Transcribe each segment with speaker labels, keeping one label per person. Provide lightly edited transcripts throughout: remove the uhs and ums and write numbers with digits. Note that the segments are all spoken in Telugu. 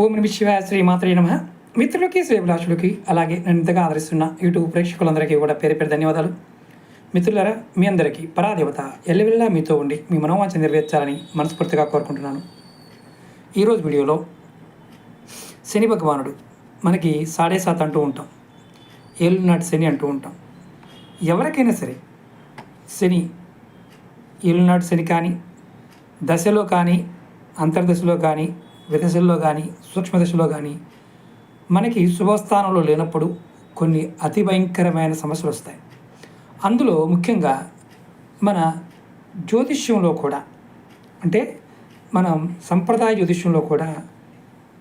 Speaker 1: ఓం నమ శివాయ, శ్రీమాత్రే నమః. మిత్రులకి, శ్రేభిలాషులకి, అలాగే నన్ను ఇంతగా ఆదరిస్తున్న యూట్యూబ్ ప్రేక్షకులందరికీ కూడా పేరు పేరు ధన్యవాదాలు. మిత్రులారా, మీ అందరికీ పరాదేవత ఎల్లవెల్లా మీతో ఉండి మీ మనోవాంఛ నెరవేర్చాలని మనస్ఫూర్తిగా కోరుకుంటున్నాను. ఈరోజు వీడియోలో శని భగవానుడు మనకి 7.5 అంటూ ఉంటాం, ఏళ్ళనాటి శని అంటూ ఉంటాం. ఎవరికైనా సరే శని ఏళ్ళనాటి శని కానీ, దశలో కానీ, అంతర్దశలో కానీ, విదశల్లో కానీ, సూక్ష్మదశలో కానీ మనకి శుభస్థానంలో లేనప్పుడు కొన్ని అతి భయంకరమైన సమస్యలు వస్తాయి. అందులో ముఖ్యంగా మన జ్యోతిష్యంలో కూడా, అంటే మనం సంప్రదాయ జ్యోతిష్యంలో కూడా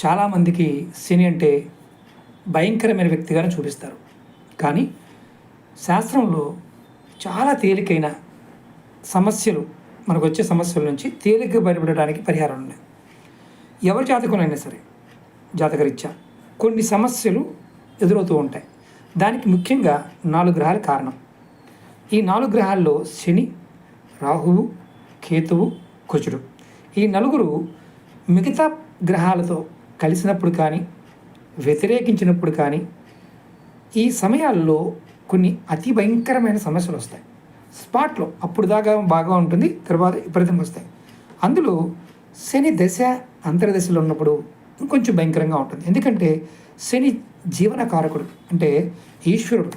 Speaker 1: చాలామందికి శని అంటే భయంకరమైన వ్యక్తిగానే చూపిస్తారు. కానీ శాస్త్రంలో చాలా తేలికైన సమస్యలు, మనకు వచ్చే సమస్యల నుంచి తేలికగా బయటపడడానికి పరిహారాలు ఉన్నాయి. ఎవరి జాతకంలో సరే జాతకరీత్యా కొన్ని సమస్యలు ఎదురవుతూ ఉంటాయి. దానికి ముఖ్యంగా 4 గ్రహాలు కారణం. ఈ 4 గ్రహాల్లో శని, రాహువు, కేతువు, కుజుడు, ఈ నలుగురు మిగతా గ్రహాలతో కలిసినప్పుడు కానీ, వ్యతిరేకించినప్పుడు కానీ ఈ సమయాల్లో కొన్ని అతి భయంకరమైన సమస్యలు వస్తాయి. స్పాట్లో అప్పుడు దాకా బాగా ఉంటుంది, తర్వాత విపరీతంగా వస్తాయి. అందులో శని దశ అంతర్దశలో ఉన్నప్పుడు ఇంకొంచెం భయంకరంగా ఉంటుంది. ఎందుకంటే శని జీవనకారకుడు, అంటే ఈశ్వరుడు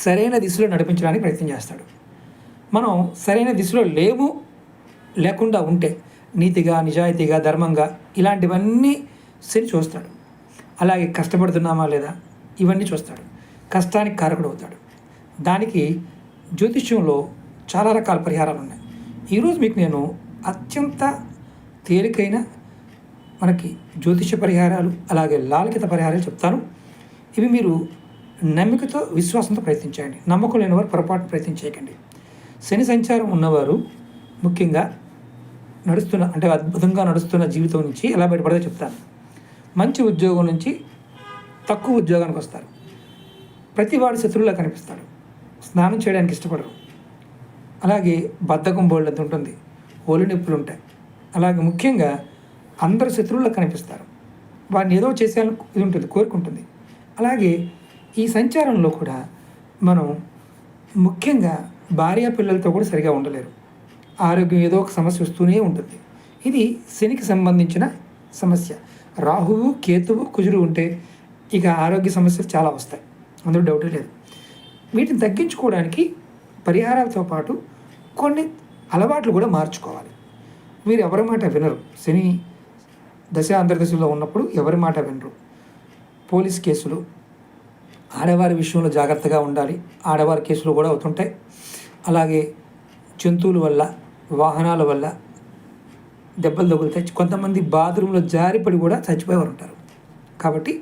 Speaker 1: సరైన దిశలో నడిపించడానికి ప్రయత్నం చేస్తాడు. మనం సరైన దిశలో లేకుండా ఉంటే నీతిగా, నిజాయితీగా, ధర్మంగా ఇలాంటివన్నీ శని చూస్తాడు. అలాగే కష్టపడుతున్నామా లేదా ఇవన్నీ చూస్తాడు. కష్టానికి కారకుడు అవుతాడు. దానికి జ్యోతిష్యంలో చాలా రకాల పరిహారాలు ఉన్నాయి. ఈరోజు మీకు నేను అత్యంత తేలికైన మనకి జ్యోతిష పరిహారాలు, అలాగే లాలికత పరిహారాలు చెప్తాను. ఇవి మీరు నమ్మికతో, విశ్వాసంతో ప్రయత్నించండి. నమ్మకం లేని వారు పొరపాటు ప్రయత్నం చేయకండి. శని సంచారం ఉన్నవారు ముఖ్యంగా అద్భుతంగా నడుస్తున్న జీవితం నుంచి ఎలా బయటపడదో చెప్తాను. మంచి ఉద్యోగం నుంచి తక్కువ ఉద్యోగానికి వస్తారు. ప్రతివాడు శత్రువులా కనిపిస్తాడు. స్నానం చేయడానికి ఇష్టపడరు. అలాగే బద్ధకం బోళ్ళంత ఉంటుంది, ఒళ్ళు నొప్పులు ఉంటాయి. అలాగే ముఖ్యంగా అందరూ శత్రువులకు కనిపిస్తారు. వాడిని ఏదో చేసేయాలని ఇది ఉంటుంది, కోరుకుంటుంది. అలాగే ఈ సంచారంలో కూడా మనం ముఖ్యంగా భార్య పిల్లలతో కూడా సరిగా ఉండలేరు. ఆరోగ్యం ఏదో ఒక సమస్య వస్తూనే ఉంటుంది. ఇది శనికి సంబంధించిన సమస్య. రాహువు, కేతువు, కుజుడు ఉంటే ఇక ఆరోగ్య సమస్యలు చాలా వస్తాయి, అందులో డౌటే లేదు. వీటిని తగ్గించుకోవడానికి పరిహారాలతో పాటు కొన్ని అలవాట్లు కూడా మార్చుకోవాలి. వీరు ఎవరి మాట వినరు. శని దశ అంతర్దశలో ఉన్నప్పుడు ఎవరి మాట వినరు. పోలీస్ కేసులు, ఆడవారి విషయంలో జాగ్రత్తగా ఉండాలి. ఆడవారి కేసులు కూడా అవుతుంటాయి. అలాగే జంతువుల వల్ల, వాహనాల వల్ల దెబ్బలు తగులుతాయి. కొంతమంది బాత్రూంలో జారిపడి కూడా చచ్చిపోయేవారు ఉంటారు. కాబట్టి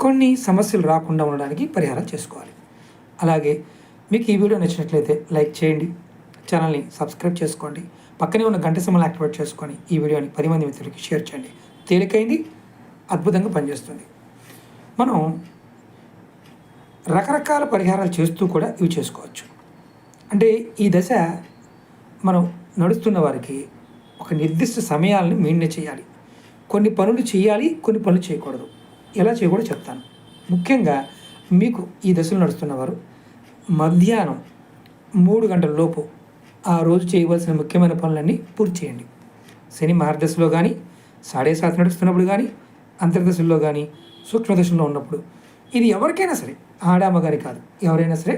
Speaker 1: కొన్ని సమస్యలు రాకుండా ఉండడానికి పరిహారం చేసుకోవాలి. అలాగే మీకు ఈ వీడియో నచ్చినట్లయితే లైక్ చేయండి, ఛానల్ని సబ్స్క్రైబ్ చేసుకోండి, పక్కనే ఉన్న గంట సింబల్ని యాక్టివేట్ చేసుకొని ఈ వీడియోని 10 మంది మిత్రులకి షేర్ చేయండి. తేలికైంది, అద్భుతంగా పనిచేస్తుంది. మనం రకరకాల పరిహారాలు చేస్తూ కూడా ఇవి చేసుకోవచ్చు. అంటే ఈ దశ మనం నడుస్తున్న వారికి ఒక నిర్దిష్ట సమయాలను మెయింటైన్ చేయాలి. కొన్ని పనులు చేయాలి, కొన్ని పనులు చేయకూడదు. ఎలా చేయకూడదు చెప్తాను. ముఖ్యంగా మీకు ఈ దశలో నడుస్తున్నవారు మధ్యాహ్నం 3 గంటల లోపు ఆ రోజు చేయవలసిన ముఖ్యమైన పనులన్నీ పూర్తి చేయండి. శని మార్గదశలో కానీ, 7.5 నడుస్తున్నప్పుడు కానీ, అంతర్దశలో కానీ, సూక్ష్మదశలో ఉన్నప్పుడు, ఇది ఎవరికైనా సరే, ఆడామ కానీ కాదు, ఎవరైనా సరే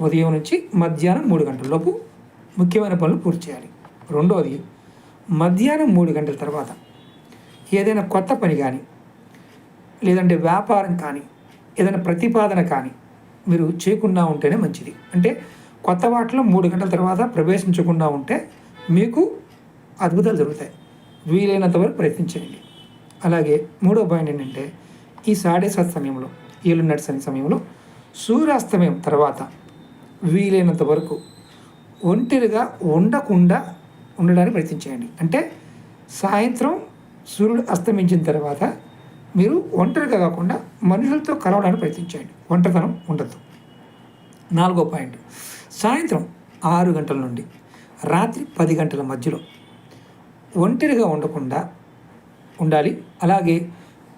Speaker 1: ఉదయం నుంచి మధ్యాహ్నం 3 గంటల లోపు ముఖ్యమైన పనులు పూర్తి చేయాలి. రెండవది, మధ్యాహ్నం 3 గంటల తర్వాత ఏదైనా కొత్త పని కానీ, లేదంటే వ్యాపారం కానీ, ఏదైనా ప్రతిపాదన కానీ మీరు చేయకుండా ఉంటేనే మంచిది. అంటే కొత్త వాటిలో 3 గంటల తర్వాత ప్రవేశించకుండా ఉంటే మీకు అద్భుతాలు జరుగుతాయి. వీలైనంత వరకు ప్రయత్నించండి. అలాగే మూడో పాయింట్ ఏంటంటే, ఈ 7.5 సమయంలో, ఏళ్ళనాటి శని సమయంలో సూర్యాస్తమయం తర్వాత వీలైనంత వరకు ఒంటరిగా ఉండడానికి ప్రయత్నించండి. అంటే సాయంత్రం సూర్యుడు అస్తమించిన తర్వాత మీరు ఒంటరిగా కాకుండా మనుషులతో కలవడానికి ప్రయత్నించండి. ఒంటరితనం ఉండద్దు. 4వ పాయింట్, సాయంత్రం 6 గంటల నుండి రాత్రి 10 గంటల మధ్యలో ఒంటరిగా ఉండకుండా ఉండాలి. అలాగే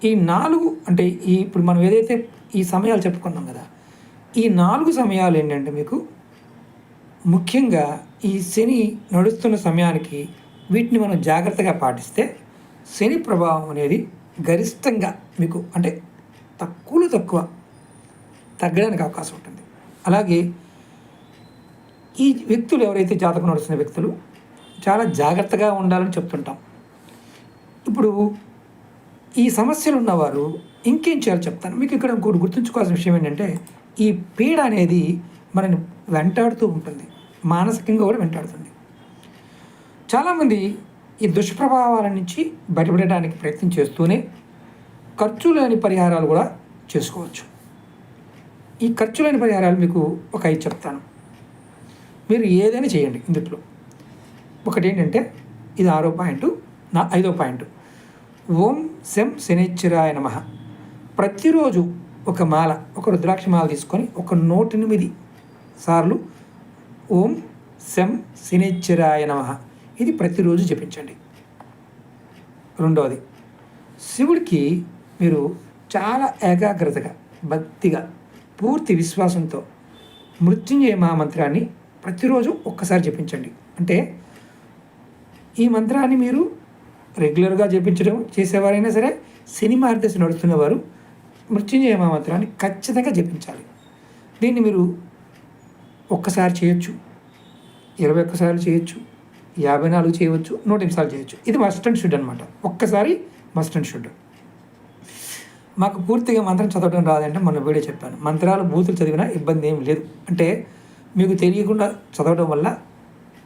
Speaker 1: ఈ 4 అంటే ఇప్పుడు మనం ఏదైతే ఈ సమయాలు చెప్పుకున్నాం కదా, ఈ 4 సమయాలు ఏంటంటే మీకు ముఖ్యంగా ఈ శని నడుస్తున్న సమయానికి వీటిని మనం జాగ్రత్తగా పాటిస్తే శని ప్రభావం అనేది గరిష్టంగా మీకు అంటే తక్కువలో తక్కువ తగ్గడానికి అవకాశం ఉంటుంది. అలాగే ఈ వ్యక్తులు ఎవరైతే జాతకం నడుస్తున్న వ్యక్తులు చాలా జాగ్రత్తగా ఉండాలని చెప్తుంటాం. ఇప్పుడు ఈ సమస్యలు ఉన్నవారు ఇంకేం చేయాలో చెప్తాను. మీకు ఇక్కడ ఇంకోటి గుర్తుంచుకోవాల్సిన విషయం ఏంటంటే, ఈ పీడ అనేది మనని వెంటాడుతూ ఉంటుంది, మానసికంగా కూడా వెంటాడుతుంది. చాలామంది ఈ దుష్ప్రభావాల నుంచి బయటపడడానికి ప్రయత్నం చేస్తూనే ఖర్చు లేని పరిహారాలు కూడా చేసుకోవచ్చు. ఈ ఖర్చు లేని పరిహారాలు మీకు ఒక 5 చెప్తాను. మీరు ఏదైనా చేయండి. ఇందులో ఒకటి ఏంటంటే, ఇది 6వ పాయింట్. 5వ పాయింట్, ఓం శం శనిశ్చరాయ నమః. ప్రతిరోజు ఒక మాల, ఒక రుద్రాక్ష మాల తీసుకొని ఒక 108 సార్లు ఓం శం శనిశ్చరాయ నమః ఇది ప్రతిరోజు జపించండి. రెండవది, శివుడికి మీరు చాలా ఏకాగ్రతగా, భక్తిగా, పూర్తి విశ్వాసంతో మృత్యుంజయ మహామంత్రాన్ని ప్రతిరోజు ఒక్కసారి జపించండి. అంటే ఈ మంత్రాన్ని మీరు రెగ్యులర్గా జపించడం చేసేవారైనా సరే, శని మార్గదర్శి నడుస్తున్న వారు మృత్యుంజయ మహామంత్రాన్ని ఖచ్చితంగా జపించాలి. దీన్ని మీరు ఒక్కసారి చేయొచ్చు, 21 సార్లు చేయొచ్చు, 54 చేయవచ్చు, 108 సార్లు చేయొచ్చు. ఇది మస్ట్ అండ్ షుడ్ అనమాట. ఒక్కసారి మస్ట్ అండ్ షుడ్. మాకు పూర్తిగా మంత్రం చదవడం రాదంటే మొన్న వీడియో చెప్పాను. మంత్రాలు బూతులు చదివినా ఇబ్బంది ఏమి లేదు. అంటే మీకు తెలియకుండా చదవడం వల్ల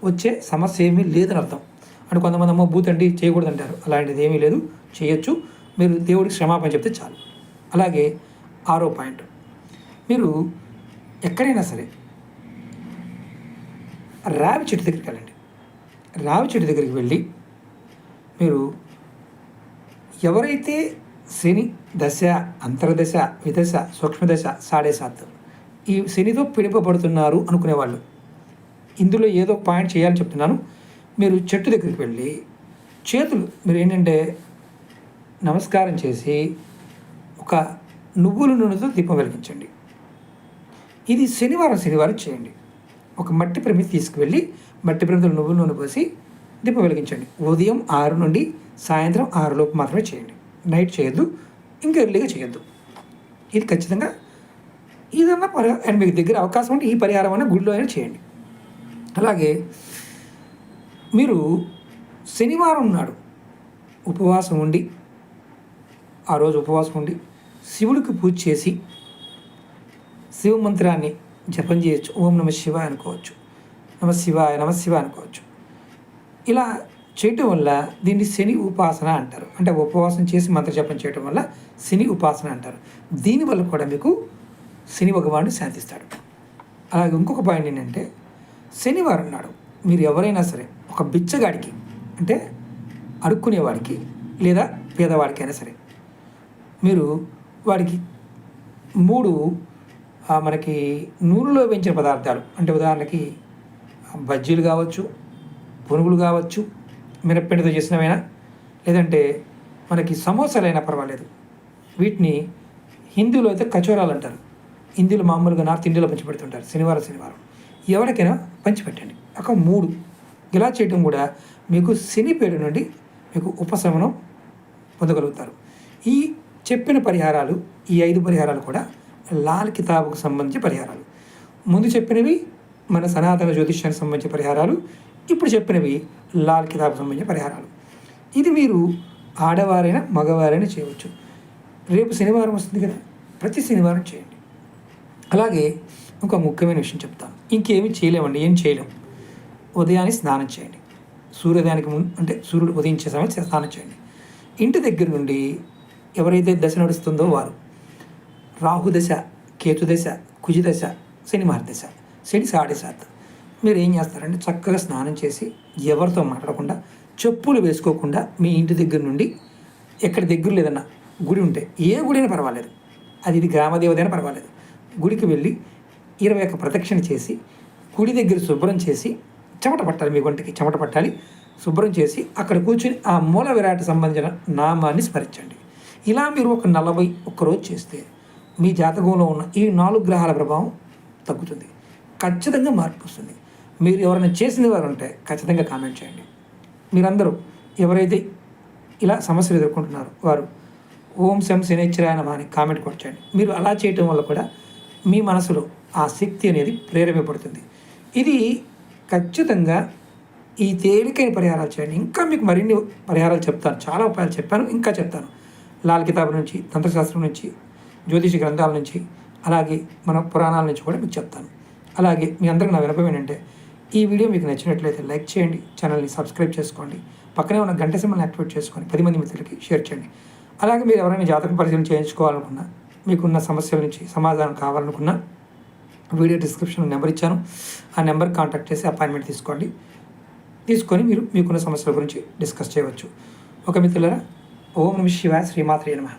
Speaker 1: వచ్చే సమస్య ఏమీ లేదని అర్థం. అంటే కొంతమంది అమ్మ బూత్ అండి చేయకూడదు అంటారు. అలాంటిది ఏమీ లేదు, చేయొచ్చు. మీరు దేవుడికి క్షమాపణ చెప్తే చాలు. అలాగే 6వ పాయింట్, మీరు ఎక్కడైనా సరే రావి చెట్టు దగ్గరికి వెళ్ళండి. రావి చెట్టు దగ్గరికి వెళ్ళి మీరు ఎవరైతే శని దశ, అంతర్దశ, విదశ, సూక్ష్మదశ, 7.5 ఈ శనితో పిడిపబడుతున్నారు అనుకునేవాళ్ళు, ఇందులో ఏదో పాయింట్ చేయాలని చెప్తున్నాను. మీరు చెట్టు దగ్గరికి వెళ్ళి చేతులు మీరు ఏంటంటే నమస్కారం చేసి ఒక నువ్వుల నూనెతో దీపం వెలిగించండి. ఇది శనివారం చేయండి. ఒక మట్టి ప్రమిది తీసుకువెళ్ళి మట్టి ప్రమిదలు నువ్వుల నూనె పోసి దీపం వెలిగించండి. ఉదయం 6 నుండి సాయంత్రం 6 లోపు మాత్రమే చేయండి. నైట్ చేయొద్దు, ఇంకా ఎర్లీగా చేయొద్దు. ఇది ఖచ్చితంగా ఏదన్నా అండ్ మీకు దగ్గర అవకాశం ఉంటే ఈ పరిహారం అయినా గుడిలో అయినా చేయండి. అలాగే మీరు శనివారం నాడు ఉపవాసం ఉండి, ఆ రోజు ఉపవాసం ఉండి శివుడికి పూజ చేసి శివ మంత్రాన్ని జపం చేయొచ్చు. ఓం నమ శివాయ అనుకోవచ్చు, నమ శివాయ అనుకోవచ్చు. ఇలా చేయటం వల్ల దీన్ని శని ఉపాసన అంటారు. అంటే ఉపవాసం చేసి మంత్ర జపం చేయటం వల్ల శని ఉపాసన అంటారు. దీనివల్ల కూడా మీకు శని భగవానుడు శాంతిస్తాడు. అలాగే ఇంకొక పాయింట్ ఏంటంటే, శనివారం నాడు మీరు ఎవరైనా సరే ఒక బిచ్చగాడికి, అంటే అడుక్కునేవాడికి లేదా పేదవాడికైనా సరే, మీరు వాడికి 3 మనకి నూనెలో వేయించిన పదార్థాలు, అంటే ఉదాహరణకి బజ్జీలు కావచ్చు, పునుగులు కావచ్చు, మినప్పిండితో చేసినవైనా, లేదంటే మనకి సమోసాలైనా పర్వాలేదు. వీటిని హిందీలో అయితే కచోరాలు అంటారు. హిందీలో మామూలుగా నార్త్ ఇండియాలో పంచిపెడుతుంటారు. శనివారం ఎవరికైనా పంచిపెట్టండి. ఒక 3 ఇలా చేయడం కూడా మీకు శని పేరు నుండి మీకు ఉపశమనం పొందగలుగుతారు. ఈ చెప్పిన పరిహారాలు, ఈ 5 పరిహారాలు కూడా లాల్ కితాబుకు సంబంధించి పరిహారాలు. ముందు చెప్పినవి మన సనాతన జ్యోతిష్యానికి సంబంధించిన పరిహారాలు, ఇప్పుడు చెప్పినవి లాల్ కితాబుకు సంబంధించిన పరిహారాలు. ఇది మీరు ఆడవారైనా మగవారైనా చేయవచ్చు. రేపు శనివారం వస్తుంది కదా, ప్రతి శనివారం చేయండి. అలాగే ఒక ముఖ్యమైన విషయం చెప్తాను. ఇంకేమీ చేయలేమండి, ఏం చేయలేం. ఉదయాన్నే స్నానం చేయండి. సూర్యోదయానికి ముందు, అంటే సూర్యుడు ఉదయించే సమయం స్నానం చేయండి. ఇంటి దగ్గర నుండి ఎవరైతే దశ నడుస్తుందో వారు రాహు దశ, కేతు దశ, కుజి దశ, శని మహర్దశ, శని 7.5 మీరు ఏం చేస్తారంటే చక్కగా స్నానం చేసి ఎవరితో మాట్లాడకుండా, చెప్పులు వేసుకోకుండా మీ ఇంటి దగ్గర నుండి ఎక్కడ దగ్గర లేదన్నా గుడి ఉంటే, ఏ గుడి అయినా పర్వాలేదు, ఇది గ్రామదేవత అయినా పర్వాలేదు, గుడికి వెళ్ళి 21 ప్రదక్షిణ చేసి గుడి దగ్గర శుభ్రం చేసి చెమట పట్టాలి. మీ ఒంటికి చెమట పట్టాలి. శుభ్రం చేసి అక్కడ కూర్చుని ఆ మూల విరాట్ సంబంధించిన నామాన్ని స్మరించండి. ఇలా మీరు ఒక 41 రోజు చేస్తే మీ జాతకంలో ఉన్న ఈ 4 గ్రహాల ప్రభావం తగ్గుతుంది. ఖచ్చితంగా మార్పు వస్తుంది. మీరు ఎవరైనా చేసిన వారు ఉంటే ఖచ్చితంగా కామెంట్ చేయండి. మీరందరూ ఎవరైతే ఇలా సమస్యలు ఎదుర్కొంటున్నారో వారు ఓం శం శనిశ్చరాయ నమః అని కామెంట్ కొట్టండి. మీరు అలా చేయటం వల్ల కూడా మీ మనసులో ఆ శక్తి అనేది ప్రేరేపబడుతుంది. ఇది ఖచ్చితంగా ఈ తేలికైన పరిహారాలు చేయండి. ఇంకా మీకు మరిన్ని పరిహారాలు చెప్తాను, చాలా ఉపాయాలు చెప్పాను, ఇంకా చెప్తాను. లాల్ కితాబ్ నుంచి, తంత్రశాస్త్రం నుంచి, జ్యోతిష గ్రంథాల నుంచి, అలాగే మన పురాణాల నుంచి కూడా మీకు చెప్తాను. అలాగే మీ అందరికీ నా వినపం ఏంటంటే ఈ వీడియో మీకు నచ్చినట్లయితే లైక్ చేయండి, ఛానల్ని సబ్స్క్రైబ్ చేసుకోండి, పక్కనే ఉన్న గంట సింబల్ని యాక్టివేట్ చేసుకొని 10 మంది మిత్రులకి షేర్ చేయండి. అలాగే మీరు ఎవరైనా జాతక పరిశీలన చేయించుకోవాలనుకున్నా, మీకున్న సమస్యల నుంచి సమాధానం కావాలనుకున్నా వీడియో డిస్క్రిప్షన్లో నెంబర్ ఇచ్చాను. ఆ నెంబర్ కాంటాక్ట్ చేసి అపాయింట్మెంట్ తీసుకొని మీరు మీకున్న సమస్యల గురించి డిస్కస్ చేయవచ్చు. ఒక మిత్రులారా, ఓం నమః శివాయ, శ్రీమాత్రే నమః.